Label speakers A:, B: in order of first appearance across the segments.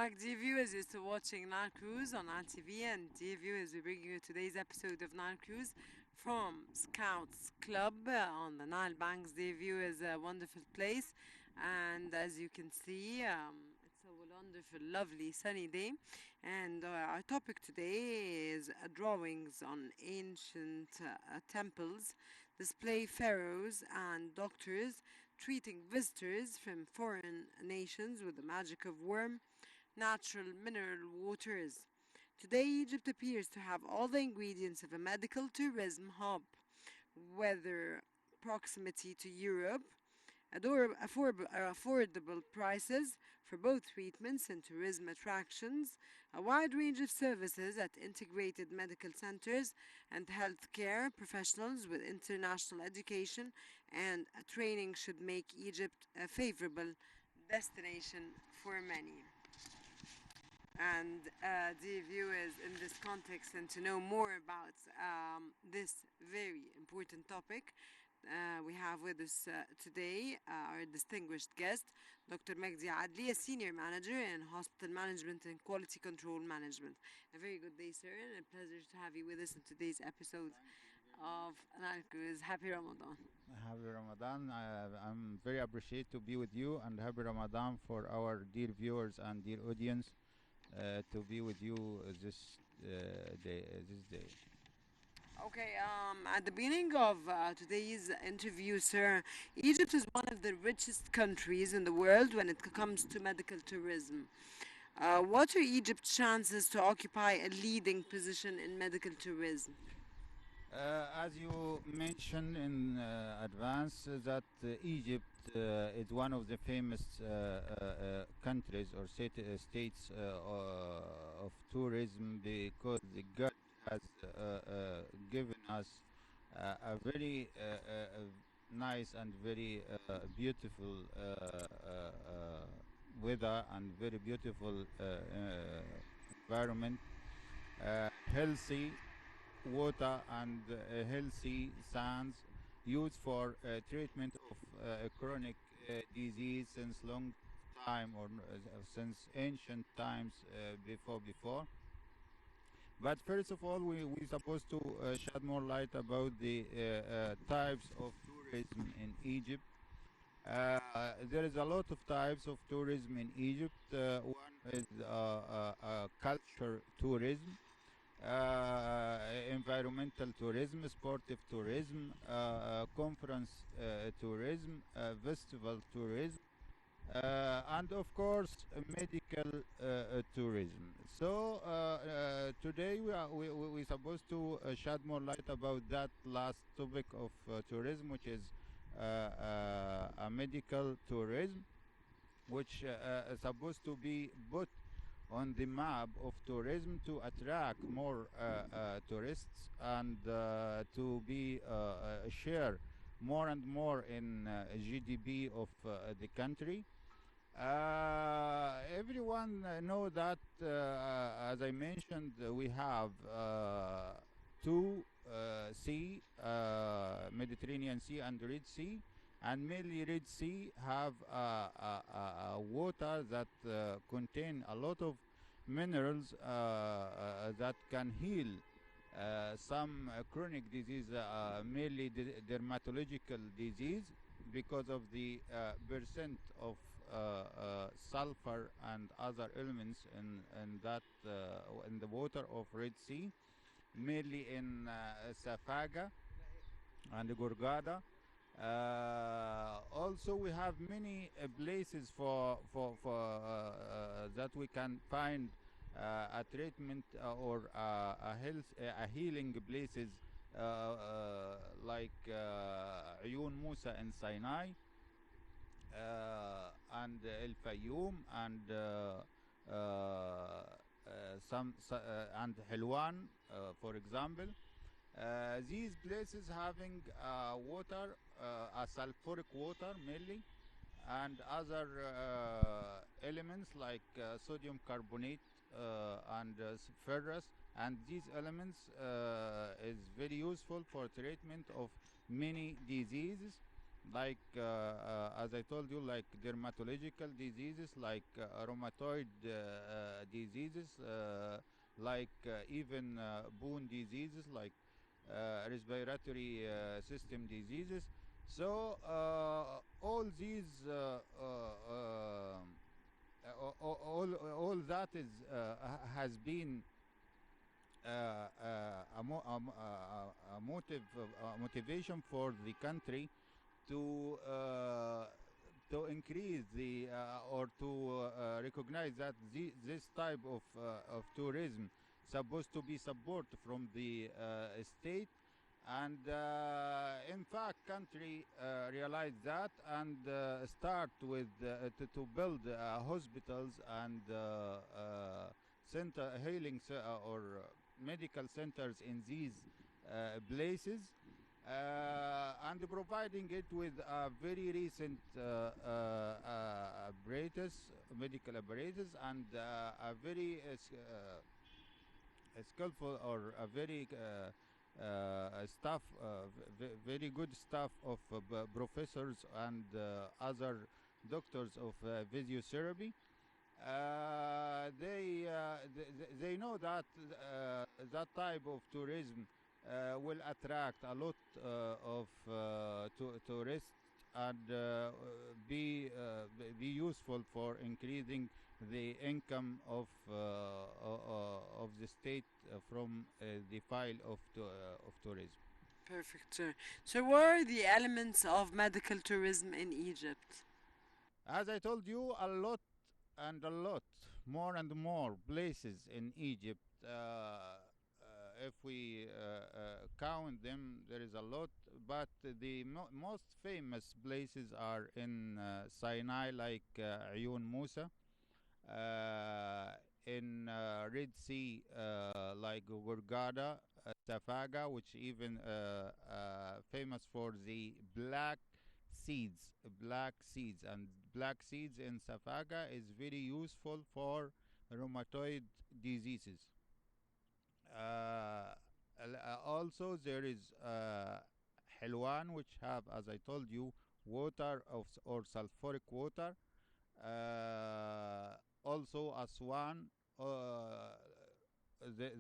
A: Magdy viewers, you're still watching Nile Cruise on Nile TV, and dear viewers, we bring you today's episode of Nile Cruise from Scouts Club on the Nile Banks. Dear viewers, a wonderful place, and as you can see, it's a wonderful, lovely, sunny day. And our topic today is drawings on ancient temples, display pharaohs and doctors treating visitors from foreign nations with the magic of warm, natural mineral waters. Today, Egypt appears to have all the ingredients of a medical tourism hub, whether proximity to Europe, affordable prices for both treatments and tourism attractions, a wide range of services at integrated medical centers, and healthcare professionals with international education and training should make Egypt a favorable destination for many. And dear viewers, in this context, and to know more about this very important topic, we have with us today our distinguished guest, Dr. Magdy Adlly, a senior manager in hospital management and quality control management. A very good day, sir, and a pleasure to have you with us in today's episode of Nile Cruise. Happy Ramadan.
B: Happy Ramadan. I'm very appreciated to be with you, and happy Ramadan for our dear viewers and dear audience to be with you this day.
A: Okay, at the beginning of today's interview, sir, Egypt is one of the richest countries in the world when it comes to medical tourism. What are Egypt's chances to occupy a leading position in medical tourism?
B: As you mentioned in advance, that Egypt is one of the famous countries or states of tourism, because the God has given us a very nice and very beautiful weather and very beautiful environment, healthy water and healthy sands used for treatment of chronic disease since long time, or since ancient times before. But first of all, we supposed to shed more light about the types of tourism in Egypt. There is a lot of types of tourism in Egypt. One is culture tourism, environmental tourism, sportive tourism, conference tourism, festival tourism, and of course medical tourism. So today we supposed to shed more light about that last topic of tourism, which is a medical tourism, which is supposed to be put on the map of tourism to attract more tourists, and to be share more and more in GDP of the country. Everyone know that, as I mentioned, we have two sea, Mediterranean Sea and Red Sea, and mainly Red Sea have water that contain a lot of minerals that can heal some chronic disease, mainly dermatological disease, because of the percent of sulfur and other elements in that in the water of Red Sea, mainly in Safaga and Gurgada. Also, we have many places for that we can find a treatment or a health a healing places, like Ayun Musa in Sinai, and El Fayoum, and and Helwan, for example. These places having water, a sulfuric water mainly, and other elements like sodium carbonate and ferrous, and these elements is very useful for treatment of many diseases. like as I told you, like dermatological diseases, like rheumatoid diseases, like even bone diseases, like respiratory system diseases. So all these all that is has been a motivation for the country to uh, to increase the or to recognize that this type of tourism supposed to be support from the state, and in fact country realize that and start with to build hospitals and center healing or medical centers in these places, and providing it with a very recent apparatus, medical apparatus, and a very skillful or a very staff, very good staff of professors and other doctors of physiotherapy. They know that that type of tourism will attract a lot of tourists and be useful for increasing the income of the state from the file of tourism.
A: Perfect, sir. So, what are the elements of medical tourism in Egypt?
B: As I told you, a lot and a lot more and more places in Egypt. If we count them, there is a lot, but the most famous places are in Sinai, like Ayun Musa, uh, in Red Sea, like Gurgada, Safaga, which even famous for the black seeds, and black seeds in Safaga is very useful for rheumatoid diseases. Uh, Also, there is Helwan, which have, as I told you, water of or sulfuric water. Also, Aswan,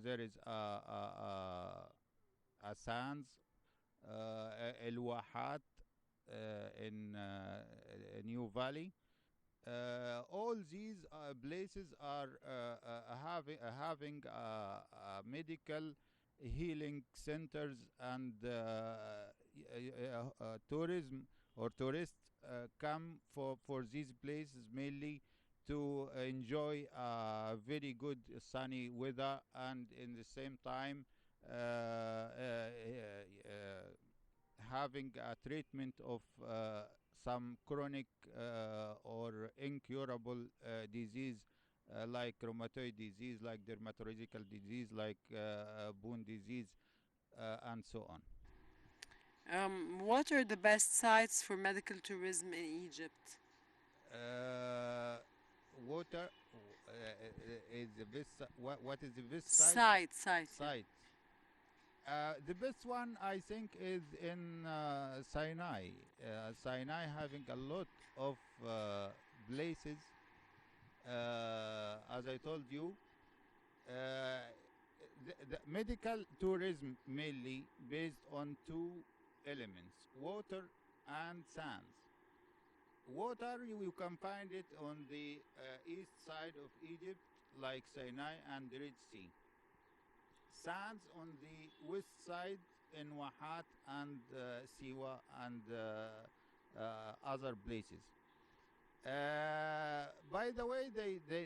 B: there is a sands, El Wahat in New Valley. All these places are having medical healing centers, and tourism or tourists come for these places mainly to enjoy very good sunny weather, and in the same time having a treatment of some chronic or incurable disease, like rheumatoid disease, like dermatological disease, like bone disease, and so on.
A: What are the best sites for medical tourism in Egypt?
B: Water is the best. What is the best
A: Site, yeah.
B: site? The best one, I think, is in Sinai. Sinai having a lot of places, as I told you. The medical tourism mainly based on two elements: water and sands. Water, you can find it on the east side of Egypt, like Sinai and the Red Sea. Sands on the west side in Wahat and Siwa and other places. By the way,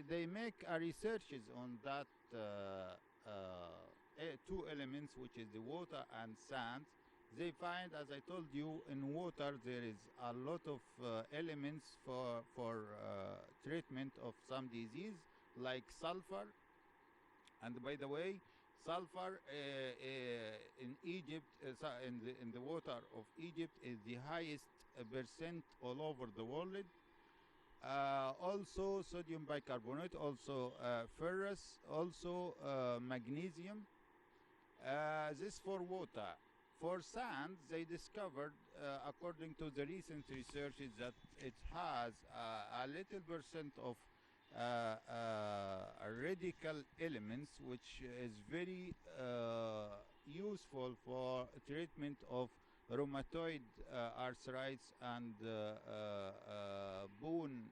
B: they make researches on that two elements, which is the water and sands. They find, as I told you, in water there is a lot of elements for treatment of some disease, like sulfur. And by the way, sulfur in Egypt, in the water of Egypt, is the highest percent all over the world. Also sodium bicarbonate, also ferrous, also magnesium. This for water. For sand, they discovered, according to the recent researches, that it has a little percent of radical elements, which is very useful for treatment of rheumatoid arthritis and bone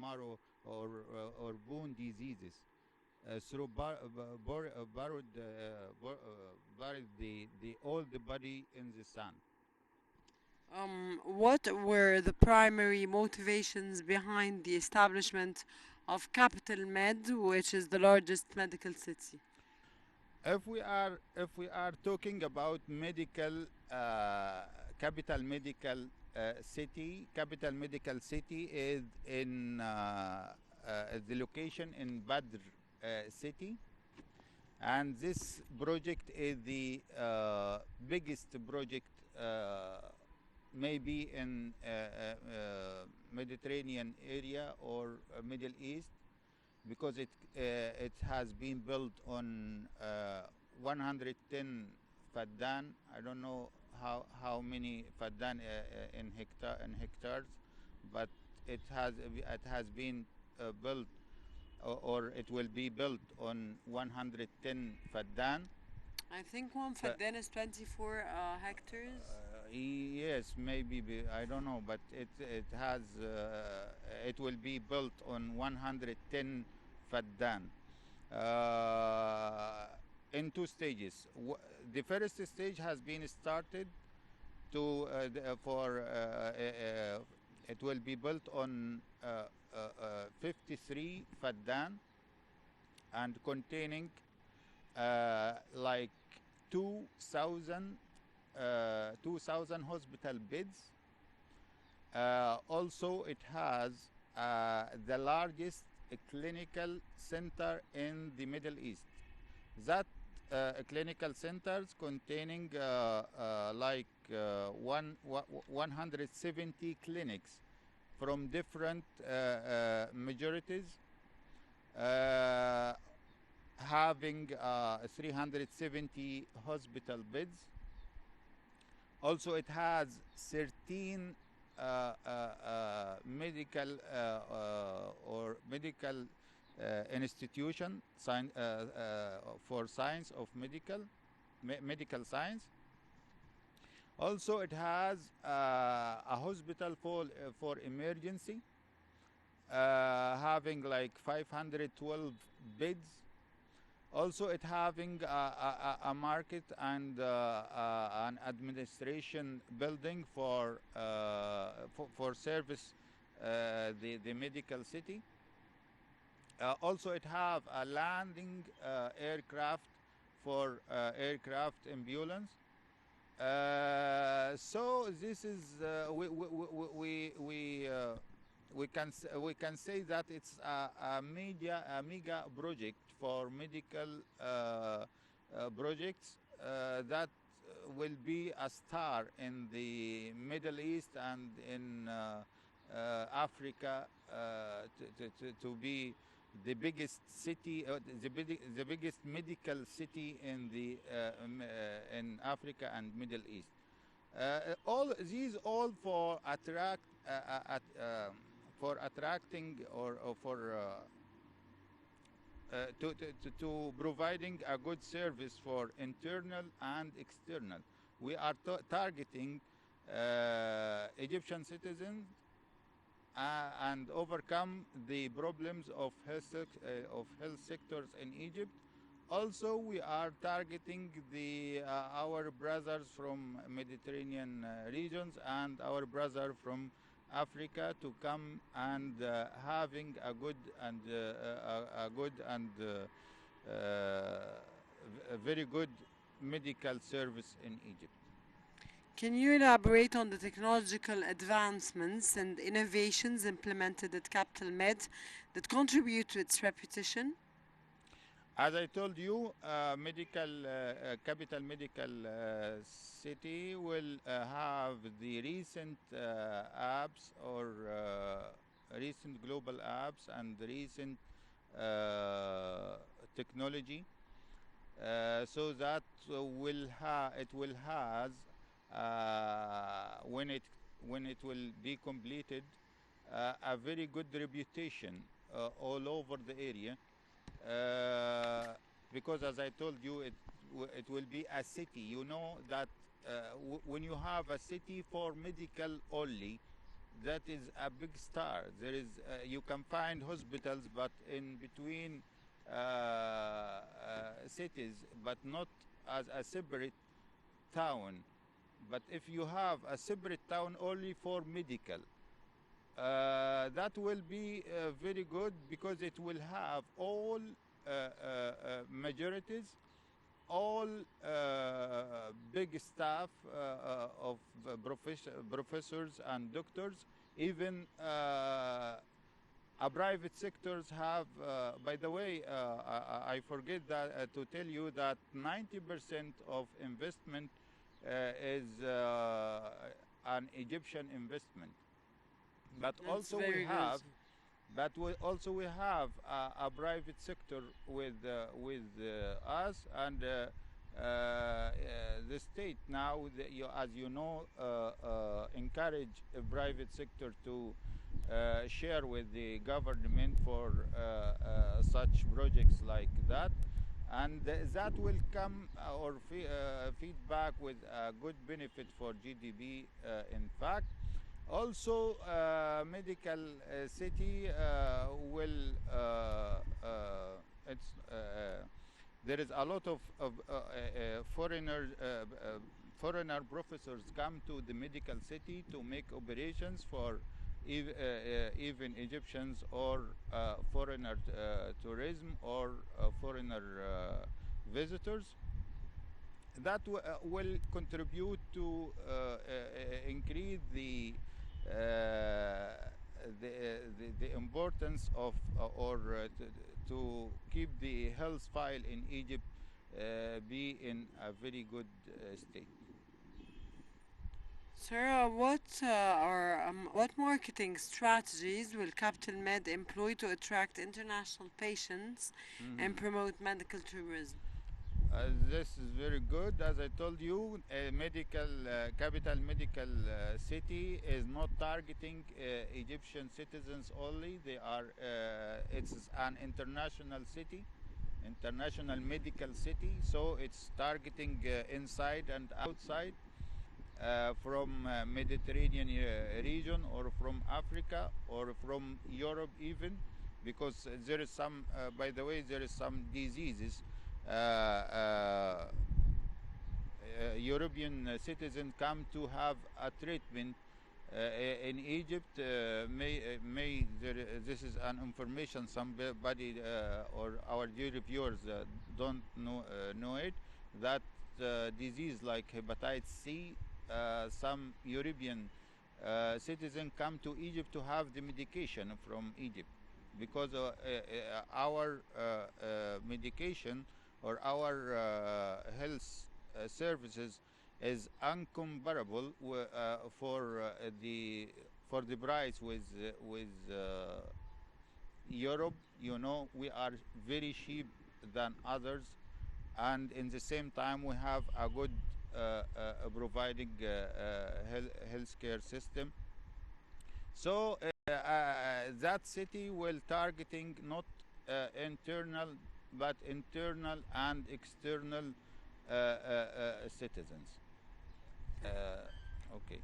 B: marrow or bone diseases through buried the all the body in the sand.
A: What were the primary motivations behind the establishment of Capital Med, which is the largest medical city?
B: If we are talking about medical capital medical capital medical city is in the location in Badr city, and this project is the biggest project maybe in Mediterranean area or Middle East, because it has been built on 110 faddan. I don't know how many faddan in hectares, but it has been built, or it will be built on 110 faddan.
A: I think one
B: Fa-
A: faddan is 24 hectares.
B: Yes, maybe I don't know, but it will be built on 110 faddan uh, in two stages. The first stage has been started to for it will be built on 53 faddan and containing like 2,000 hospital beds. Also, it has the largest clinical center in the Middle East. That clinical centers containing like 170 clinics from different majorities, uh, having 370 hospital beds. Also, it has 13 medical or medical institution for science of medical science. Also, it has a hospital for emergency, having like 512 beds. Also, it having a market and an administration building for service the medical city. Also, it have a landing aircraft for aircraft ambulance. So this is we can say that it's a mega project for medical projects that will be a star in the Middle East and in Africa, to be the biggest city, the biggest medical city in the in Africa and Middle East. All these all for attracting or for to providing a good service for internal and external. We are targeting Egyptian citizens and overcome the problems of health sectors in Egypt. Also, we are targeting the our brothers from Mediterranean regions and our brother from Africa to come and having a good and a very good medical service in Egypt.
A: Can you elaborate on the technological advancements and innovations implemented at Capital Med that contribute to its reputation?
B: As I told you, capital medical city will have the recent apps or recent global apps and recent technology. so that it will has when it will be completed a very good reputation all over the area, uh, because as I told you, it will be a city. You know that when you have a city for medical only, that is a big star. There is you can find hospitals, but in between cities, but not as a separate town. But if you have a separate town only for medical, that will be very good because it will have all majorities, all big staff of professors and doctors, even a private sectors have, by the way, I forget that to tell you that 90% of investment is an Egyptian investment. But
A: That's
B: also we
A: very good.
B: have, we have a private sector with us, and the state now, as you know, encourage a private sector to share with the government for such projects like that, and that will come or feedback with a good benefit for GDP. In fact, also, medical city will it's there is a lot of foreigner professors come to the medical city to make operations for even Egyptians or foreigner tourism or foreigner visitors. That will contribute to increase the importance of to keep the health file in Egypt be in a very good state.
A: Sir, what marketing strategies will Capital Med employ to attract international patients and
B: Mhm.
A: promote medical tourism?
B: This is very good. As I told you, a medical capital medical city is not targeting Egyptian citizens only. They are. It's an international city, international medical city. So it's targeting inside and outside, from Mediterranean region, or from Africa, or from Europe even, because there is some. By the way, there is some diseases. European citizens come to have a treatment in Egypt. This is an information somebody or our dear viewers don't know it, that disease like hepatitis C. Some European citizens come to Egypt to have the medication from Egypt, because our medication or our health services is uncomparable for the price with Europe. You know, we are very cheap than others, and in the same time we have a good providing healthcare system. So that city will targeting not internal, but internal and external citizens. Okay.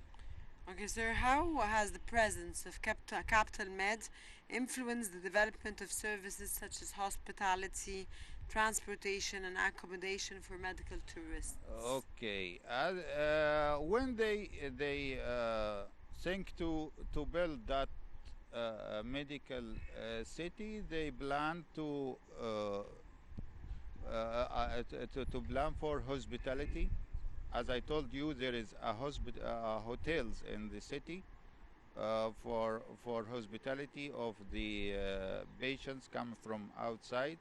A: Okay, sir, how has the presence of Capital Med influenced the development of services such as hospitality, transportation, and accommodation for medical tourists?
B: Okay. When they think to build that medical city, they plan to plan for hospitality. As I told you, there is a hotels in the city for hospitality of the patients come from outside.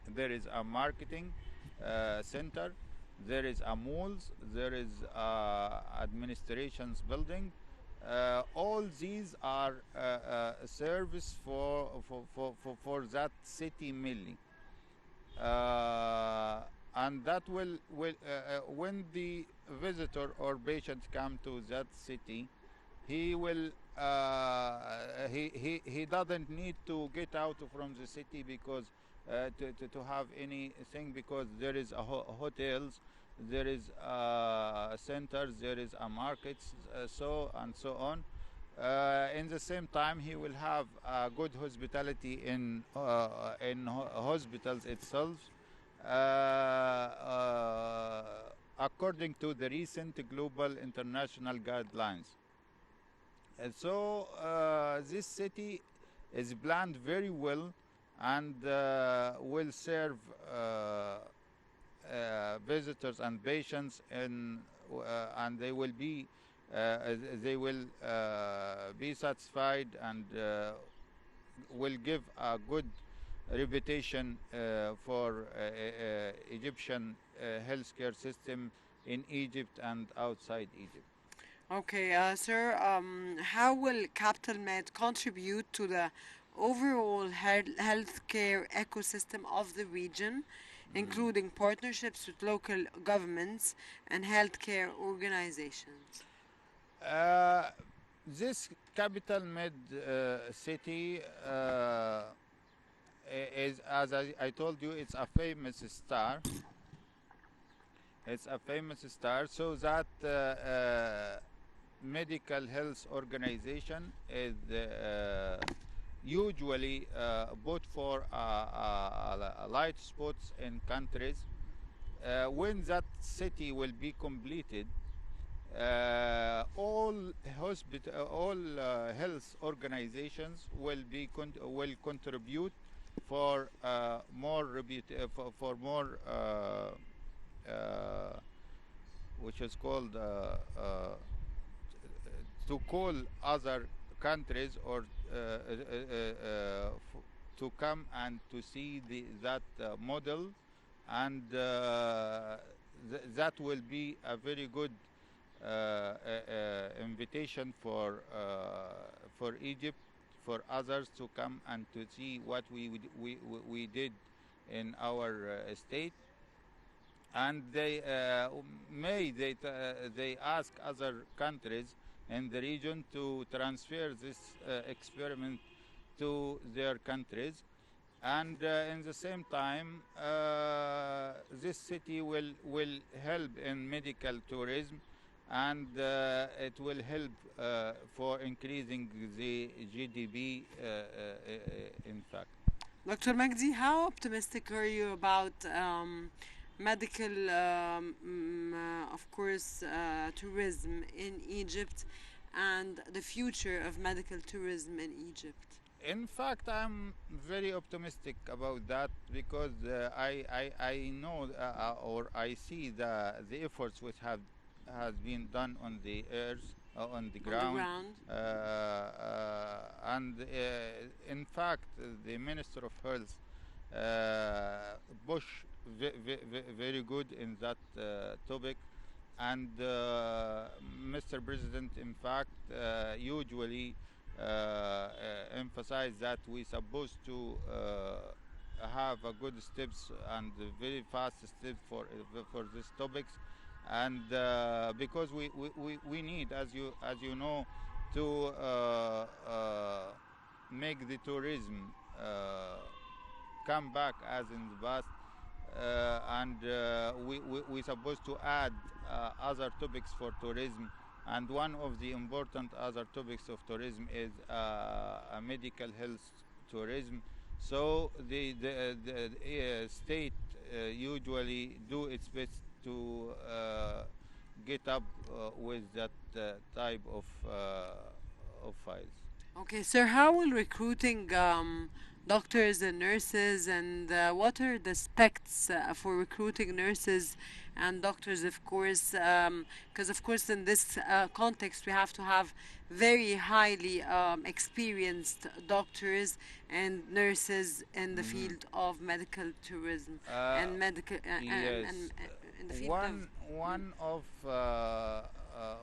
B: There is a marketing center. There is a malls. There is administrations building. All these are service for that city mainly. and that will when the visitor or patient come to that city, he will he doesn't need to get out from the city because to have anything, because there is hotels, there is centers, there is a markets, so and so on. In the same time, he will have good hospitality in hospitals itself, according to the recent global international guidelines. And so this city is planned very well, and will serve visitors and patients, and they will be satisfied, and will give a good reputation for Egyptian healthcare system in Egypt and outside Egypt.
A: Okay, sir, how will Capital Med contribute to the overall healthcare ecosystem of the region,
B: Mm.
A: including partnerships with local governments and healthcare organizations?
B: Uh, this capital med city is, as I told you, it's a famous star. It's a famous star, so that medical health organization is usually both for light spots in countries. When that city will be completed, all health organizations will contribute for more uh, which is called to call other countries, or to come and to see that model, and that will be a very good invitation for Egypt, for others to come and to see what we did in our state. And they ask other countries in the region to transfer this experiment to their countries. And in the same time, this city will help in medical tourism, and it will help for increasing the GDP, in fact.
A: Dr. Magdi, how optimistic are you about medical, of course, tourism in Egypt and the future of medical tourism in Egypt?
B: In fact, I'm very optimistic about that, because I know, or I see the efforts which have has been done on the earth, on the
A: On the
B: ground,
A: ground?
B: and in fact, the Minister of Health push very good in that topic, and Mr. President, in fact, usually emphasize that we supposed to have a good steps and very fast steps for these topics, and because we need, as you know, to make the tourism come back as in the past, and we supposed to add other topics for tourism, and one of the important other topics of tourism is a medical health tourism. So the state usually do its best to get up with that type of files.
A: Okay, sir, how will recruiting doctors and nurses, and what are the specs for recruiting nurses and doctors, of course? Because, of course, in this context, we have to have very highly experienced doctors and nurses in the
B: Hmm.
A: field of medical tourism
B: Uh,
A: and medical
B: yes,
A: and in the field of.
B: one
A: Mm.
B: one of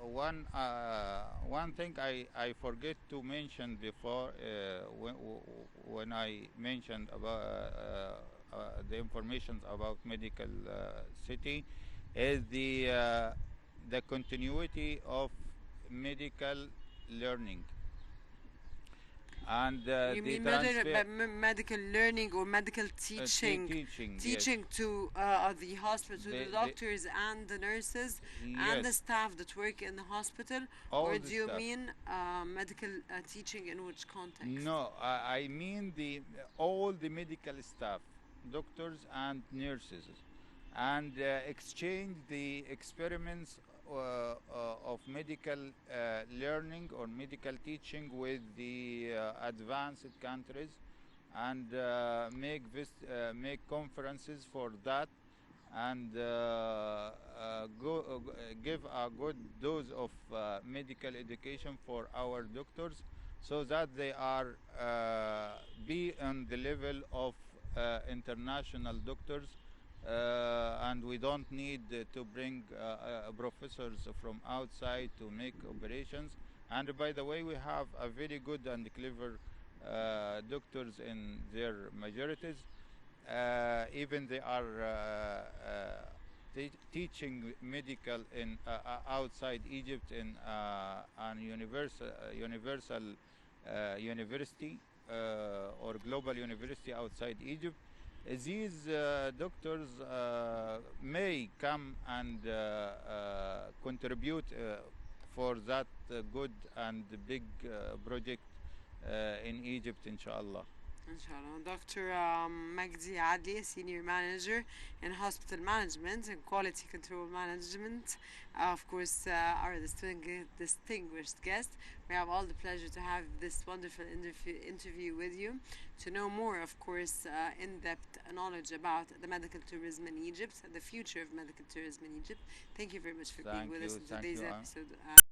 B: one thing I forget to mention before when I mentioned about the information about medical city is the continuity of medical learning and
A: You
B: the
A: mean
B: transfer
A: medical learning or medical teaching?
B: teaching. Yes,
A: Teaching to the hospital, to the
B: the
A: doctors and the nurses and the
B: yes,
A: staff that work in the hospital?
B: all
A: Or
B: the
A: do you
B: stuff.
A: mean medical teaching in which context?
B: No, I mean the all the medical staff, doctors and nurses, and exchange the experiments of medical learning or medical teaching with the advanced countries, and make conferences for that, and give a good dose of medical education for our doctors so that they are be on the level of international doctors, and we don't need to bring professors from outside to make operations. And by the way, we have a very good and clever doctors in their majorities, even they are teaching medical in outside Egypt in an universal university or global university outside Egypt. These doctors may come and contribute for that good and big project in Egypt, inshallah.
A: Inshallah. Dr. Magdy Adlly, Senior Manager in Hospital Management and Quality Control Management, of course, our distinguished guest. We have all the pleasure to have this wonderful interview with you to know more, of course, in depth knowledge about the medical tourism in Egypt, the future of medical tourism in Egypt. Thank you very much for being with us in
B: Thank
A: today's
B: you.
A: episode.